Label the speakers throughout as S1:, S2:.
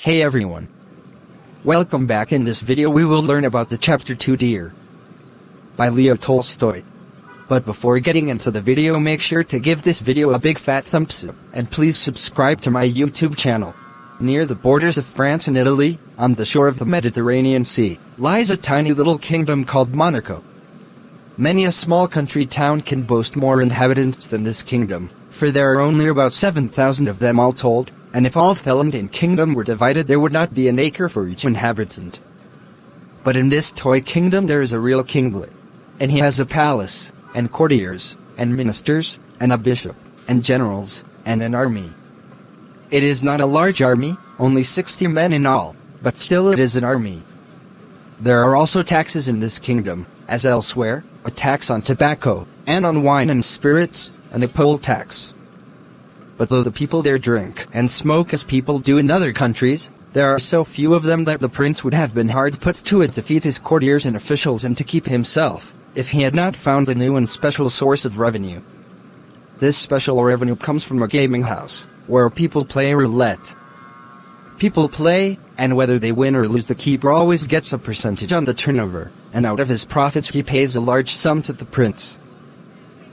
S1: Hey everyone. Welcome back. In this video we will learn about the chapter 2 Deer by Leo Tolstoy. But before getting into the video, make sure to give this video a big fat thumbs up, and please subscribe to my YouTube channel. Near the borders of France and Italy, on the shore of the Mediterranean Sea, lies a tiny little kingdom called Monaco. Many a small country town can boast more inhabitants than this kingdom, for there are only about 7,000 of them all told. And if all Finland and kingdom were divided, there would not be an acre for each inhabitant. But in this toy kingdom there is a real kinglet, and he has a palace, and courtiers, and ministers, and a bishop, and generals, and an army. It is not a large army, only 60 men in all, but still it is an army. There are also taxes in this kingdom, as elsewhere, a tax on tobacco, and on wine and spirits, and a poll tax. But though the people there drink and smoke as people do in other countries, there are so few of them that the prince would have been hard put to it to feed his courtiers and officials and to keep himself, if he had not found a new and special source of revenue. This special revenue comes from a gaming house, where people play roulette. People play, and whether they win or lose, the keeper always gets a percentage on the turnover, and out of his profits he pays a large sum to the prince.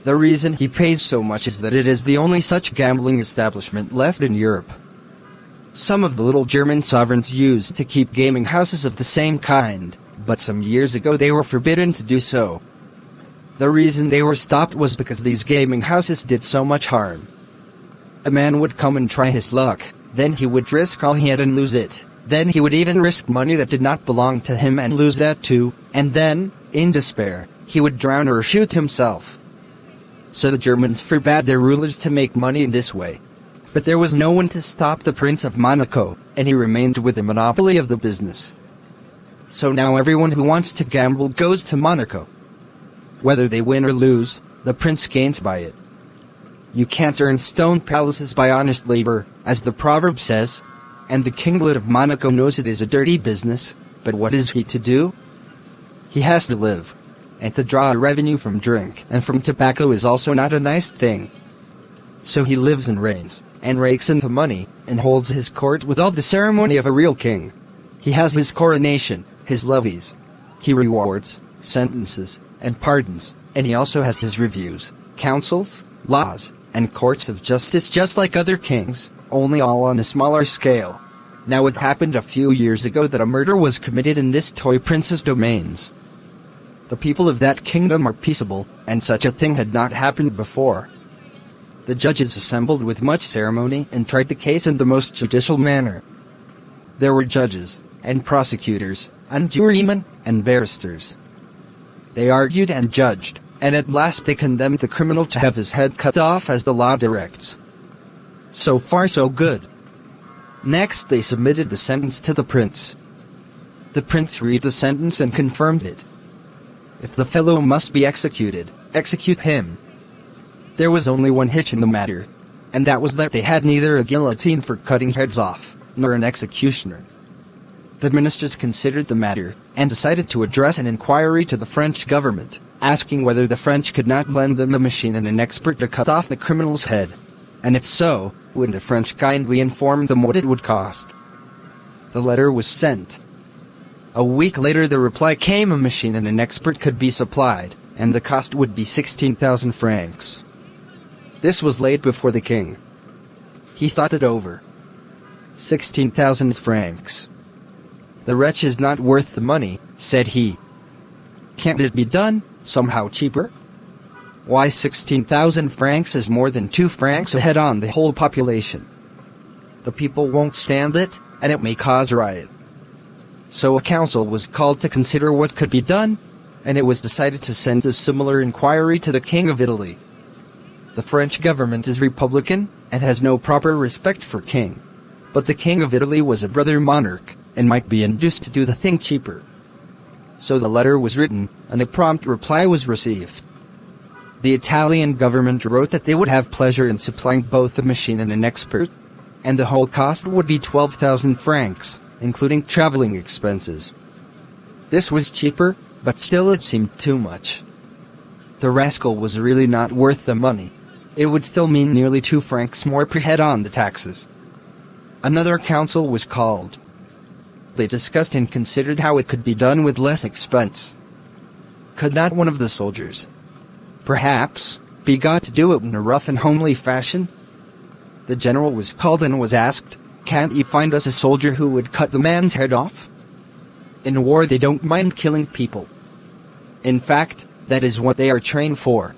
S1: The reason he pays so much is that it is the only such gambling establishment left in Europe. Some of the little German sovereigns used to keep gaming houses of the same kind, but some years ago they were forbidden to do so. The reason they were stopped was because these gaming houses did so much harm. A man would come and try his luck, then he would risk all he had and lose it, then he would even risk money that did not belong to him and lose that too, and then, in despair, he would drown or shoot himself. So the Germans forbade their rulers to make money in this way. But there was no one to stop the Prince of Monaco, and he remained with the monopoly of the business. So now everyone who wants to gamble goes to Monaco. Whether they win or lose, the prince gains by it. You can't earn stone palaces by honest labor, as the proverb says, and the kinglet of Monaco knows it is a dirty business, but what is he to do? He has to live. And to draw a revenue from drink and from tobacco is also not a nice thing. So he lives and reigns, and rakes in the money, and holds his court with all the ceremony of a real king. He has his coronation, his levees. He rewards, sentences, and pardons, and he also has his reviews, councils, laws, and courts of justice just like other kings, only all on a smaller scale. Now it happened a few years ago that a murder was committed in this toy prince's domains. The people of that kingdom are peaceable, and such a thing had not happened before. The judges assembled with much ceremony and tried the case in the most judicial manner. There were judges, and prosecutors, and jurymen, and barristers. They argued and judged, and at last they condemned the criminal to have his head cut off as the law directs. So far so good. Next they submitted the sentence to the prince. The prince read the sentence and confirmed it. If the fellow must be executed, execute him. There was only one hitch in the matter, and that was that they had neither a guillotine for cutting heads off, nor an executioner. The ministers considered the matter, and decided to address an inquiry to the French government, asking whether the French could not lend them a machine and an expert to cut off the criminal's head, and if so, would the French kindly inform them what it would cost. The letter was sent. A week later the reply came: a machine and an expert could be supplied, and the cost would be 16,000 francs. This was laid before the king. He thought it over. 16,000 francs. The wretch is not worth the money, said he. Can't it be done, somehow cheaper? Why, 16,000 francs is more than 2 francs a head on the whole population. The people won't stand it, and it may cause riot. So a council was called to consider what could be done, and it was decided to send a similar inquiry to the King of Italy. The French government is republican, and has no proper respect for king. But the King of Italy was a brother monarch, and might be induced to do the thing cheaper. So the letter was written, and a prompt reply was received. The Italian government wrote that they would have pleasure in supplying both a machine and an expert, and the whole cost would be 12,000 francs. Including traveling expenses. This was cheaper, but still it seemed too much. The rascal was really not worth the money. It would still mean nearly 2 francs more per head on the taxes. Another council was called. They discussed and considered how it could be done with less expense. Could not one of the soldiers, perhaps, be got to do it in a rough and homely fashion? The general was called and was asked, "Can't you find us a soldier who would cut the man's head off?" In war they don't mind killing people. In fact, that is what they are trained for.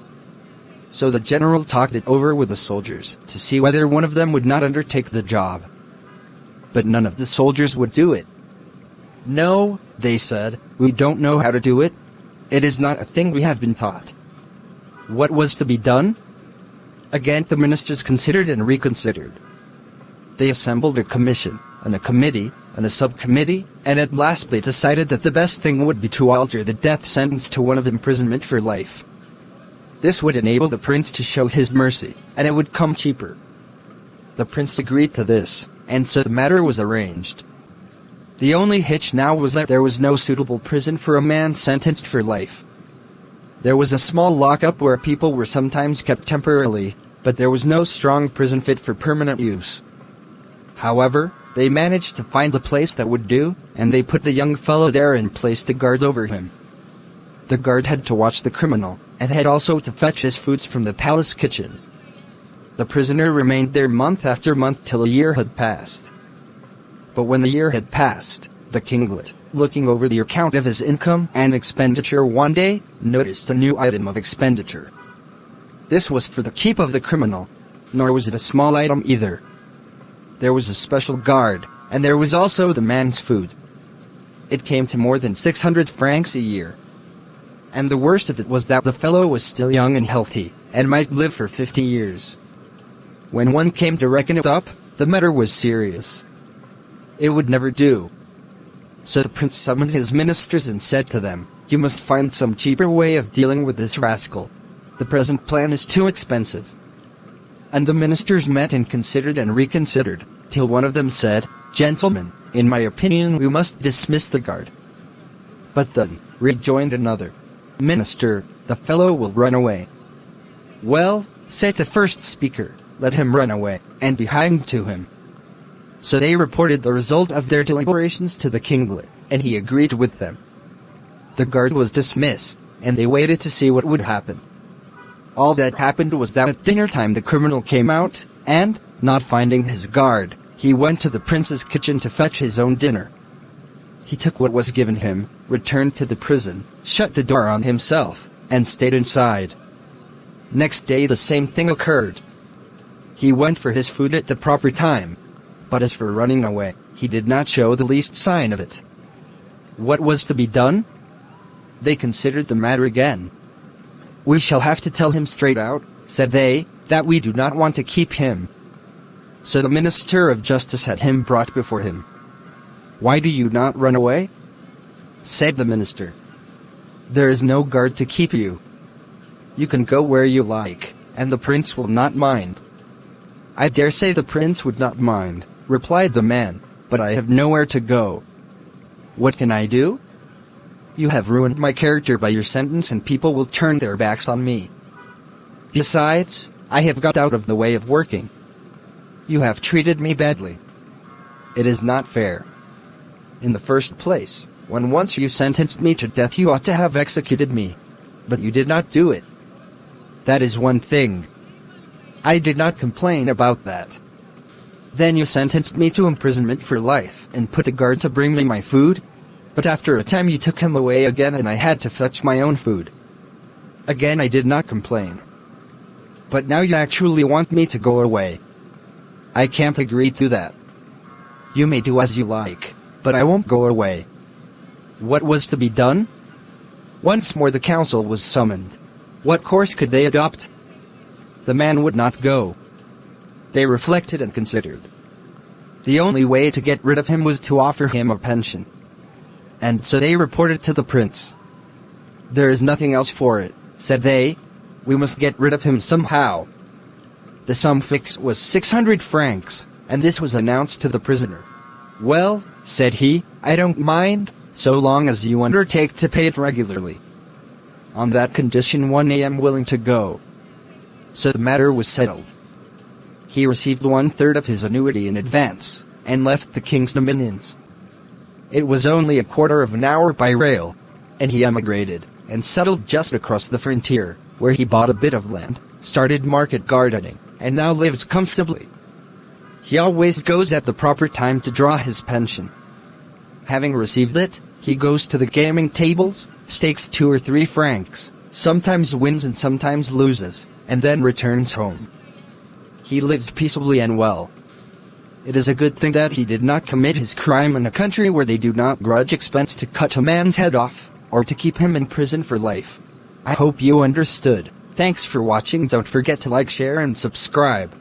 S1: So the general talked it over with the soldiers to see whether one of them would not undertake the job. But none of the soldiers would do it. "No," they said, "we don't know how to do it. It is not a thing we have been taught." What was to be done? Again the ministers considered and reconsidered. They assembled a commission, and a committee, and a subcommittee, and at last they decided that the best thing would be to alter the death sentence to one of imprisonment for life. This would enable the prince to show his mercy, and it would come cheaper. The prince agreed to this, and so the matter was arranged. The only hitch now was that there was no suitable prison for a man sentenced for life. There was a small lockup where people were sometimes kept temporarily, but there was no strong prison fit for permanent use. However, they managed to find a place that would do, and they put the young fellow there and placed a guard over him. The guard had to watch the criminal, and had also to fetch his foods from the palace kitchen. The prisoner remained there month after month till a year had passed. But when the year had passed, the kinglet, looking over the account of his income and expenditure one day, noticed a new item of expenditure. This was for the keep of the criminal, nor was it a small item either. There was a special guard, and there was also the man's food. It came to more than 600 francs a year. And the worst of it was that the fellow was still young and healthy, and might live for 50 years. When one came to reckon it up, the matter was serious. It would never do. So the prince summoned his ministers and said to them, "You must find some cheaper way of dealing with this rascal. The present plan is too expensive." And the ministers met and considered and reconsidered, till one of them said, "Gentlemen, in my opinion we must dismiss the guard." "But then," rejoined another, "Minister, the fellow will run away." "Well," said the first speaker, "let him run away, and be hanged to him." So they reported the result of their deliberations to the kinglet, and he agreed with them. The guard was dismissed, and they waited to see what would happen. All that happened was that at dinner time the criminal came out, and, not finding his guard, he went to the prince's kitchen to fetch his own dinner. He took what was given him, returned to the prison, shut the door on himself, and stayed inside. Next day the same thing occurred. He went for his food at the proper time. But as for running away, he did not show the least sign of it. What was to be done? They considered the matter again. "We shall have to tell him straight out," said they, "that we do not want to keep him." So the minister of justice had him brought before him. "Why do you not run away?" said the minister. "There is no guard to keep you. You can go where you like, and the prince will not mind." "I dare say the prince would not mind," replied the man, "but I have nowhere to go." "What can I do?" "You have ruined my character by your sentence and people will turn their backs on me. Besides, I have got out of the way of working. You have treated me badly. It is not fair. In the first place, when once you sentenced me to death you ought to have executed me. But you did not do it. That is one thing. I did not complain about that. Then you sentenced me to imprisonment for life and put a guard to bring me my food. But after a time you took him away again and I had to fetch my own food. Again I did not complain. But now you actually want me to go away. I can't agree to that. You may do as you like, but I won't go away." What was to be done? Once more the council was summoned. What course could they adopt? The man would not go. They reflected and considered. The only way to get rid of him was to offer him a pension. And so they reported to the prince. "There is nothing else for it," said they. "We must get rid of him somehow." The sum fixed was 600 francs, and this was announced to the prisoner. "Well," said he, "I don't mind, so long as you undertake to pay it regularly. On that condition I am willing to go." So the matter was settled. He received 1/3 of his annuity in advance, and left the king's dominions. It was only a quarter of an hour by rail, and he emigrated, and settled just across the frontier, where he bought a bit of land, started market gardening, and now lives comfortably. He always goes at the proper time to draw his pension. Having received it, he goes to the gaming tables, stakes 2 or 3 francs, sometimes wins and sometimes loses, and then returns home. He lives peaceably and well. It is a good thing that he did not commit his crime in a country where they do not grudge expense to cut a man's head off, or to keep him in prison for life. I hope you understood. Thanks for watching. Don't forget to like, share and subscribe.